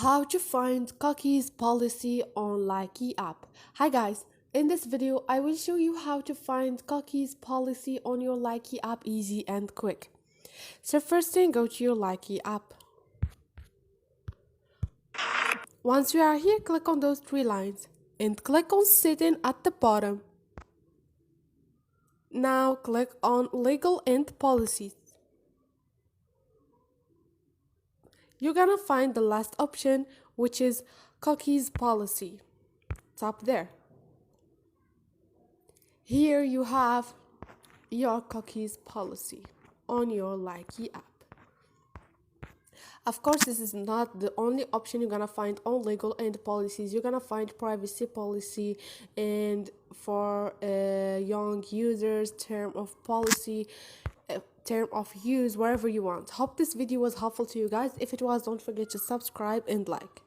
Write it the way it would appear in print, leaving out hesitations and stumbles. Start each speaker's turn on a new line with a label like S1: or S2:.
S1: How to find Cookies Policy on Likee app. Hi guys, in this video I will show you how to find Cookies Policy on your Likee app easy and quick. So first thing, go to your Likee app. Once you are here, click on those three lines and click on setting at the bottom. Now click on legal and policies. You're gonna find the last option, which is Cookies Policy. It's up there. Here you have your cookies policy on your Likee app. Of course, this is not the only option you're gonna find on legal and policies. You're gonna find privacy policy and for young users, term of policy, term of use, wherever you want. Hope this video was helpful to you guys. If it was, don't forget to subscribe and like.